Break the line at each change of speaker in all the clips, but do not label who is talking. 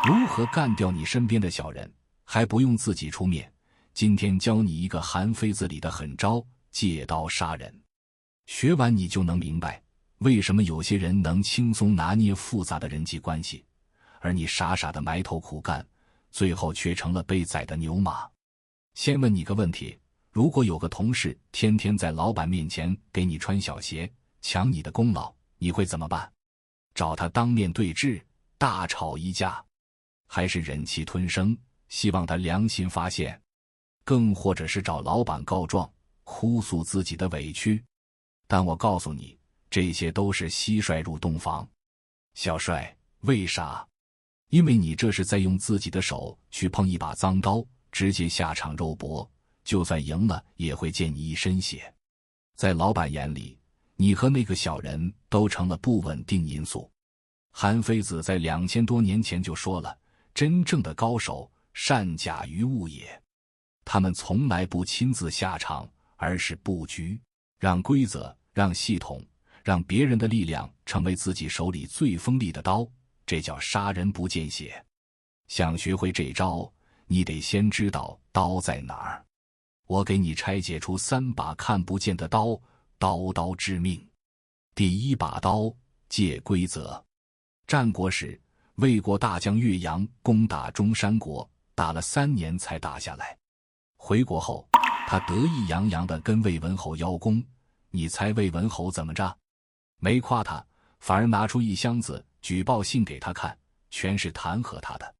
如何干掉你身边的小人，还不用自己出面。今天教你一个韩非子里的狠招，借刀杀人。学完你就能明白，为什么有些人能轻松拿捏复杂的人际关系，而你傻傻的埋头苦干，最后却成了被宰的牛马。先问你个问题，如果有个同事天天在老板面前给你穿小鞋，抢你的功劳，你会怎么办？找他当面对质，大吵一架，还是忍气吞声，希望他良心发现？更或者是找老板告状，哭诉自己的委屈？但我告诉你，这些都是蟋蟀入洞房。小帅，为啥？因为你这是在用自己的手去碰一把脏刀，直接下场肉搏，就算赢了也会溅你一身血。在老板眼里，你和那个小人都成了不稳定因素。韩非子在2000多年前就说了，真正的高手善假于物也。他们从来不亲自下场，而是布局，让规则，让系统，让别人的力量成为自己手里最锋利的刀，这叫杀人不见血。想学会这招，你得先知道刀在哪儿。我给你拆解出3把看不见的刀，刀刀致命。第1把刀，借规则。战国时，魏国大将岳阳攻打中山国，打了3年才打下来。回国后，他得意洋洋地跟魏文侯邀功，你猜魏文侯怎么着？没夸他，反而拿出1箱子举报信给他看，全是弹劾他的。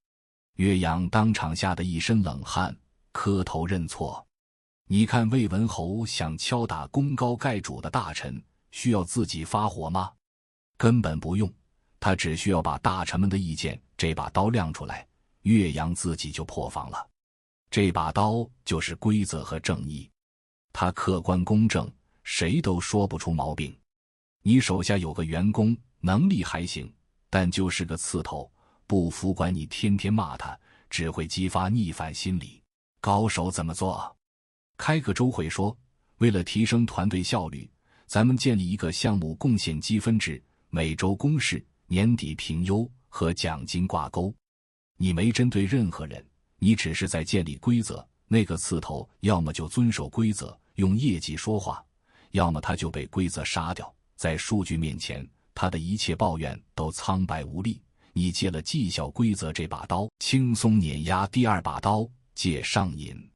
岳阳当场吓得一身冷汗，磕头认错。你看魏文侯想敲打功高盖主的大臣，需要自己发火吗？根本不用，他只需要把大臣们的意见这把刀亮出来，岳阳自己就破防了。这把刀就是规则和正义，他客观公正，谁都说不出毛病。你手下有个员工，能力还行，但就是个刺头，不服管你天天骂他，只会激发逆反心理。高手怎么做？开个周会说，为了提升团队效率，咱们建立一个项目贡献积分制，每周公示，年底评优和奖金挂钩。你没针对任何人，你只是在建立规则，那个刺头要么就遵守规则，用业绩说话，要么他就被规则杀掉。在数据面前，他的一切抱怨都苍白无力。你借了绩效规则这把刀，轻松碾压第2把刀，借上瘾。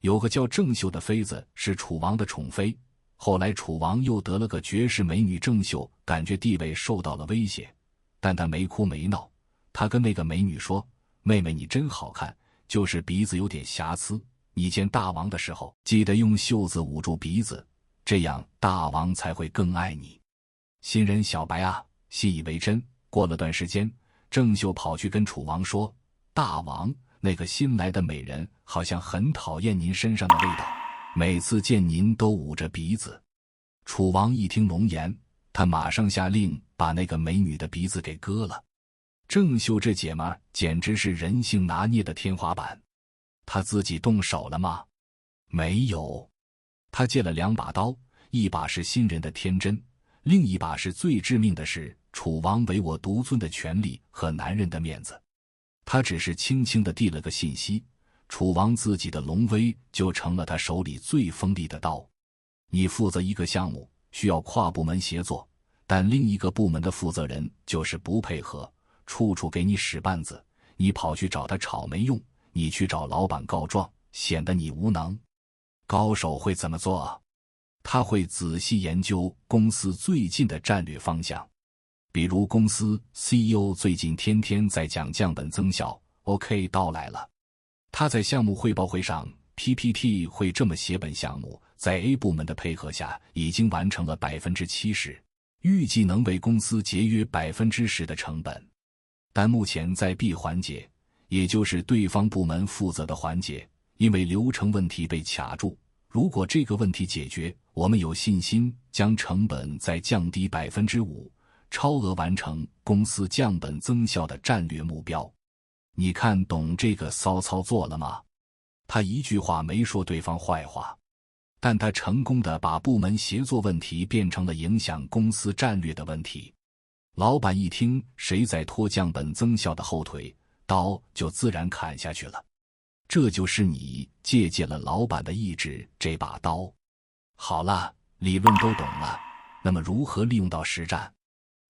有个叫郑袖的妃子是楚王的宠妃，后来楚王又得了个绝世美女郑袖，感觉地位受到了威胁，但他没哭没闹。他跟那个美女说，妹妹你真好看，就是鼻子有点瑕疵，你见大王的时候记得用袖子捂住鼻子，这样大王才会更爱你。新人小白啊，信以为真。过了段时间，郑袖跑去跟楚王说，大王，那个新来的美人好像很讨厌您身上的味道，每次见您都捂着鼻子。楚王一听龙颜，他马上下令把那个美女的鼻子给割了。郑袖这姐们简直是人性拿捏的天花板。她自己动手了吗？没有。她借了2把刀，一把是新人的天真，另一把是最致命的是楚王唯我独尊的权利和男人的面子。他只是轻轻地递了个信息，楚王自己的龙威就成了他手里最锋利的刀。你负责一个项目，需要跨部门协作，但另一个部门的负责人就是不配合，处处给你使绊子，你跑去找他吵没用，你去找老板告状，显得你无能。高手会怎么做？他会仔细研究公司最近的战略方向。比如公司 CEO 最近天天在讲降本增效 ，OK 到来了。他在项目汇报会上 PPT 会这么写，本项目在 A 部门的配合下已经完成了 70%， 预计能为公司节约 10% 的成本。但目前在 B 环节，也就是对方部门负责的环节，因为流程问题被卡住。如果这个问题解决，我们有信心将成本再降低 5%， 超额完成公司降本增效的战略目标。你看懂这个骚操作了吗？他一句话没说对方坏话，但他成功地把部门协作问题变成了影响公司战略的问题。老板一听谁在拖降本增效的后腿，刀就自然砍下去了。这就是你借鉴了老板的意志这把刀。好了，理论都懂了，那么如何利用到实战？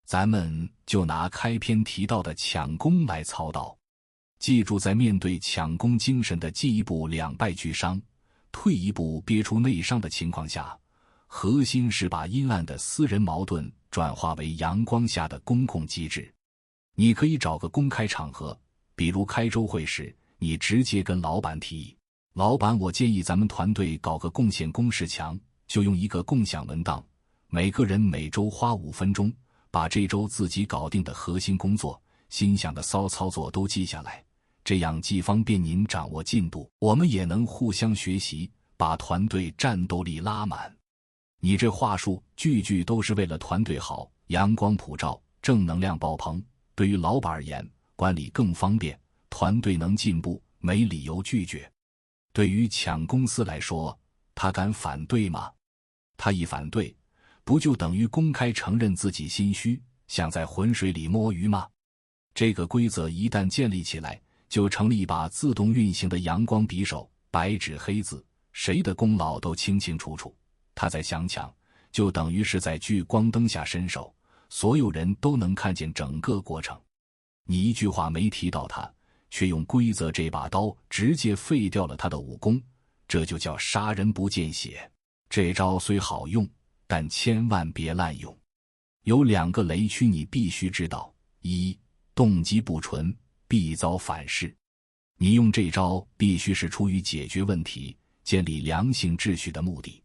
咱们就拿开篇提到的抢攻来操刀。记住，在面对抢攻精神的进一步两败俱伤、退一步憋出内伤的情况下，核心是把阴暗的私人矛盾转化为阳光下的公共机制。你可以找个公开场合，比如开周会时，你直接跟老板提议，老板，我建议咱们团队搞个贡献公示墙，就用一个共享文档，每个人每周花5分钟，把这周自己搞定的核心工作、心想的骚操作都记下来，这样既方便您掌握进度，我们也能互相学习，把团队战斗力拉满。你这话术句句都是为了团队好，阳光普照，正能量爆棚。对于老板而言，管理更方便，团队能进步，没理由拒绝。对于抢公司来说，他敢反对吗？他一反对，不就等于公开承认自己心虚，想在浑水里摸鱼吗？这个规则一旦建立起来，就成了一把自动运行的阳光匕首，白纸黑字，谁的功劳都清清楚楚。他在想抢，就等于是在聚光灯下伸手，所有人都能看见整个过程。你一句话没提到他，却用规则这把刀直接废掉了他的武功，这就叫杀人不见血。这招虽好用，但千万别滥用。有2个雷区你必须知道：一，动机不纯，必遭反噬。你用这招必须是出于解决问题、建立良性秩序的目的。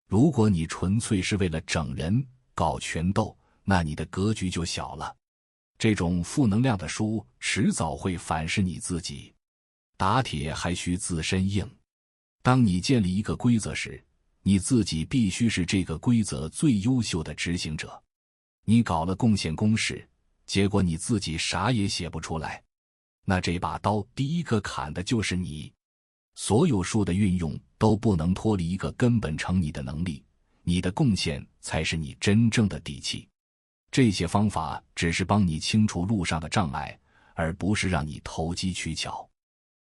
如果你纯粹是为了整人、搞权斗，那你的格局就小了。这种负能量的书迟早会反噬你自己。打铁还需自身硬。当你建立一个规则时，你自己必须是这个规则最优秀的执行者。你搞了贡献公式，结果你自己啥也写不出来，那这把刀第一个砍的就是你。所有术的运用都不能脱离一个根本，成你的能力，你的贡献才是你真正的底气。这些方法只是帮你清除路上的障碍，而不是让你投机取巧。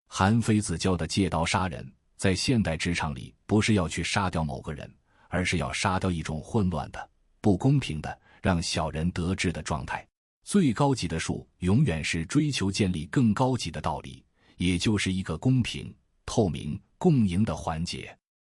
韩非子教的借刀杀人，在现代职场里不是要去杀掉某个人，而是要杀掉一种混乱的、不公平的、让小人得志的状态。最高级的术永远是追求建立更高级的道理，也就是一个公平、透明、共赢的环节。